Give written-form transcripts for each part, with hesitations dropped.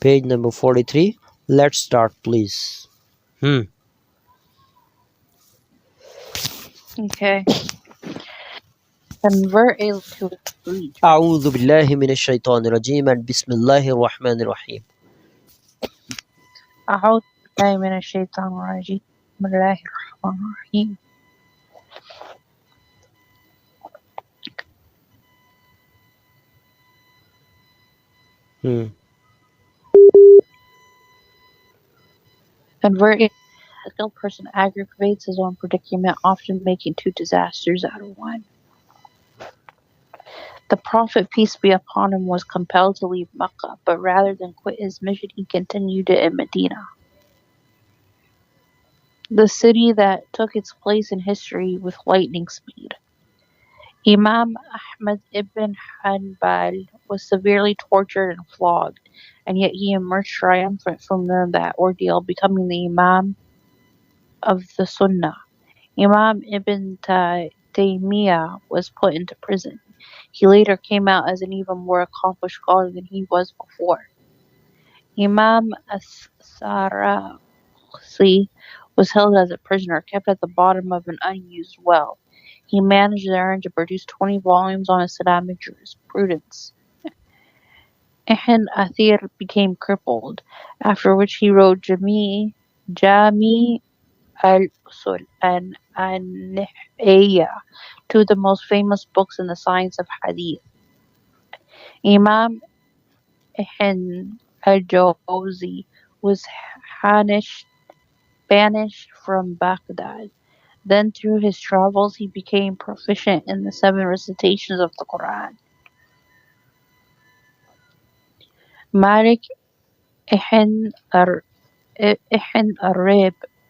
Page number 43. Let's start, please. Okay. Convert it to read. أعوذ بالله من الشيطان الرجيم بسم الله الرحمن الرحيم. أعوذ بالله من الشيطان الرجيم بسم الله الرحمن الرحيم. Convert it. A skilled person aggravates his own predicament, often making two disasters out of one. The Prophet, peace be upon him, was compelled to leave Mecca, but rather than quit his mission, he continued it in Medina, the city that took its place in history with lightning speed. Imam Ahmad ibn Hanbal was severely tortured and flogged, and yet he emerged triumphant from that ordeal, becoming the Imam of the Sunnah. Imam ibn Taymiyyah was put into prison. He later came out as an even more accomplished scholar than he was before. Imam as-Sarakhsi was held as a prisoner, kept at the bottom of an unused well. He managed therein to produce 20 volumes on Islamic jurisprudence. Ibn Athir became crippled, after which he wrote Jami al-Usul and An-Nihaya, two of the most famous books in the science of hadith. Imam Ibn al-Jawzi was banished from Baghdad. Then through his travels he became proficient in the 7 recitations of the Quran. Malik ibn Arib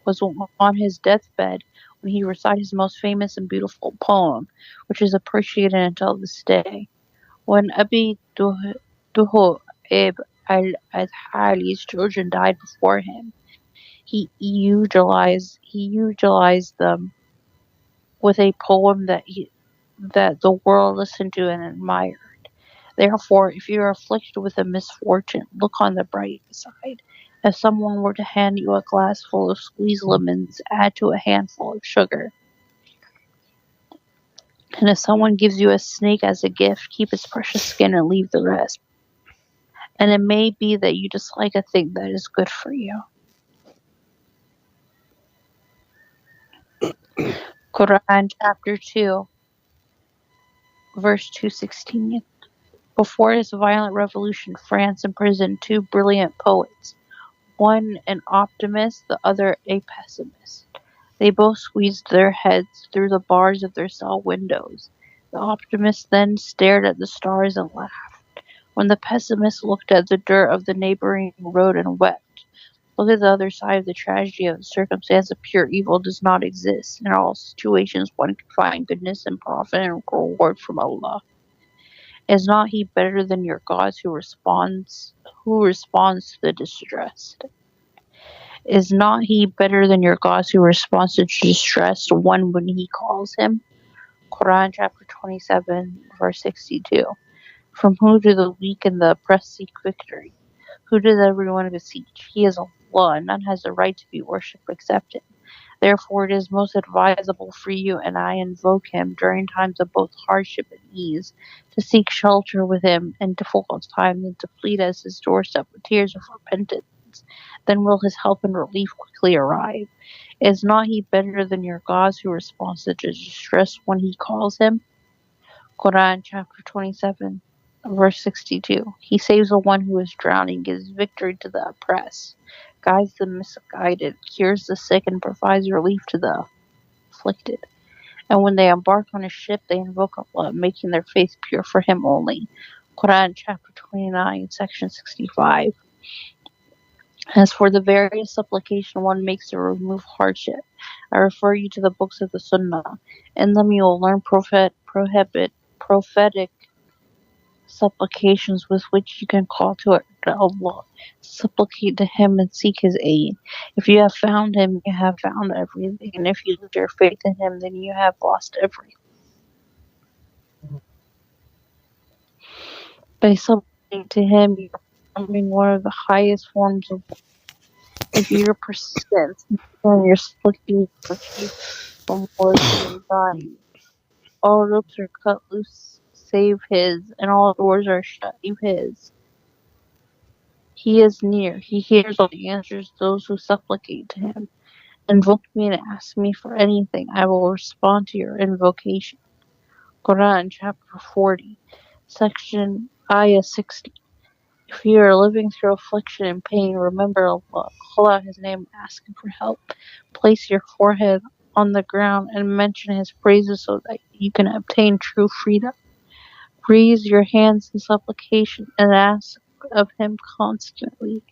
was on his deathbed when he recited his most famous and beautiful poem, which is appreciated until this day. When Abi Duhayb al-Adhali's children died before him, he eulogized them with a poem that the world listened to and admired. Therefore, if you are afflicted with a misfortune, look on the bright side. If someone were to hand you a glass full of squeezed lemons, add to a handful of sugar. And if someone gives you a snake as a gift, keep its precious skin and leave the rest. And it may be that you dislike a thing that is good for you. Quran chapter 2, verse 216. Before this violent revolution, France imprisoned 2 brilliant poets, one an optimist, the other a pessimist. They both squeezed their heads through the bars of their cell windows. The optimist then stared at the stars and laughed. When the pessimist looked at the dirt of the neighboring road and wept. Look at the other side of the tragedy of the circumstance of pure evil does not exist. In all situations one can find goodness and profit and reward from Allah. Is not he better than your gods who responds to the distressed? Is not he better than your gods who responds to distressed one when he calls him? Quran chapter 27, verse 62. From who do the weak and the oppressed seek victory? Who does everyone beseech? He is Allah, and none has the right to be worshipped except him. Therefore it is most advisable for you, and I invoke him during times of both hardship and ease, to seek shelter with him in difficult times and to plead at his doorstep with tears of repentance. Then will his help and relief quickly arrive. Is not he better than your gods who responds to distress when he calls him? Quran chapter 27, verse 62. He saves the one who is drowning, gives victory to the oppressed, guides the misguided, cures the sick, and provides relief to the afflicted. And when they embark on a ship, they invoke Allah, making their faith pure for him only. Quran chapter 29, section 65. As for the various supplication one makes to remove hardship, I refer you to the books of the Sunnah. In them you will learn prophetic supplications with which you can call to Allah, supplicate to him and seek his aid. If you have found him, you have found everything, and if you lose your faith in him, then you have lost everything. By supplicating to him, you becoming one of the highest forms of life. If you're persistent and you're looking for peace from worry and anxiety, all ropes are cut loose, save his, and all doors are shut, save his. He is near. He hears all the answers those who supplicate to him. Invoke me and ask me for anything. I will respond to your invocation. Quran chapter 40, section ayah 60. If you are living through affliction and pain, remember Allah. Call out His name and ask Him for help. Place your forehead on the ground and mention His praises so that you can obtain true freedom. Raise your hands in supplication and ask of Him constantly.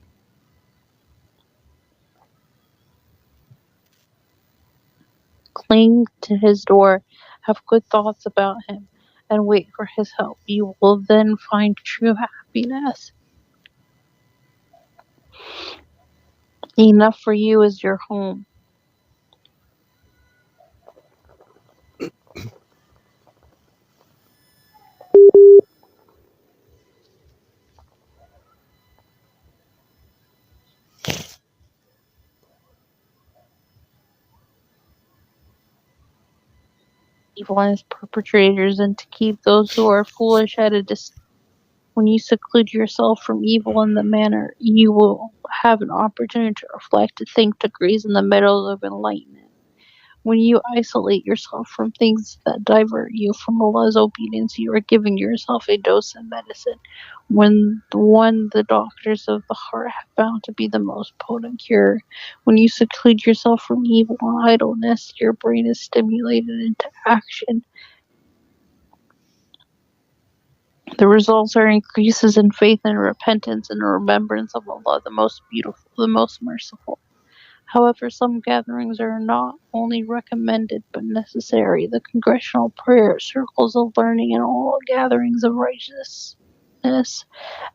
Cling to His door, have good thoughts about Him, and wait for His help. You will then find true happiness. Enough for you is your home. Evil and its perpetrators, and to keep those who are foolish at a distance. When you seclude yourself from evil in the manner, you will have an opportunity to reflect, to think, to graze in the meadows of enlightenment. When you isolate yourself from things that divert you from Allah's obedience, you are giving yourself a dose of medicine, when the one the doctors of the heart have found to be the most potent cure. When you seclude yourself from evil and idleness, your brain is stimulated into action. The results are increases in faith and repentance and a remembrance of Allah, the most beautiful, the most merciful. However, some gatherings are not only recommended but necessary. The congregational prayer, circles of learning, and all gatherings of righteousness.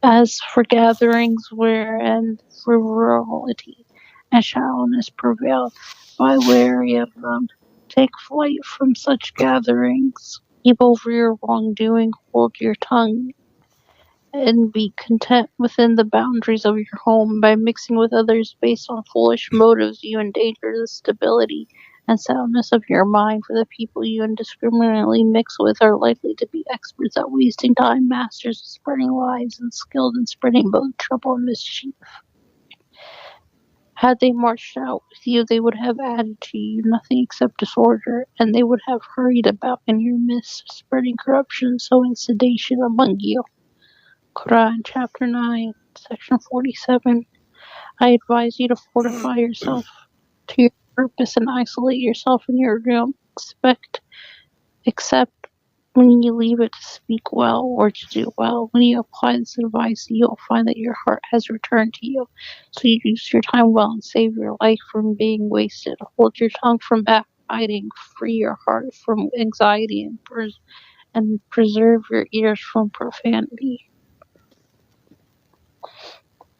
As for gatherings wherein frivolity and shallowness prevail, be wary of them. Take flight from such gatherings. Keep over your wrongdoing, hold your tongue, and be content within the boundaries of your home. By mixing with others based on foolish motives, you endanger the stability and soundness of your mind, for the people you indiscriminately mix with are likely to be experts at wasting time, masters of spreading lies, and skilled in spreading both trouble and mischief. Had they marched out with you, they would have added to you nothing except disorder, and they would have hurried about in your midst, spreading corruption, sowing sedation among you. Quran chapter 9, section 47. I advise you to fortify yourself to your purpose and isolate yourself in your room, except when you leave it to speak well or to do well. When you apply this advice, you'll find that your heart has returned to you. So you use your time well and save your life from being wasted. Hold your tongue from backbiting, free your heart from anxiety, and preserve your ears from profanity.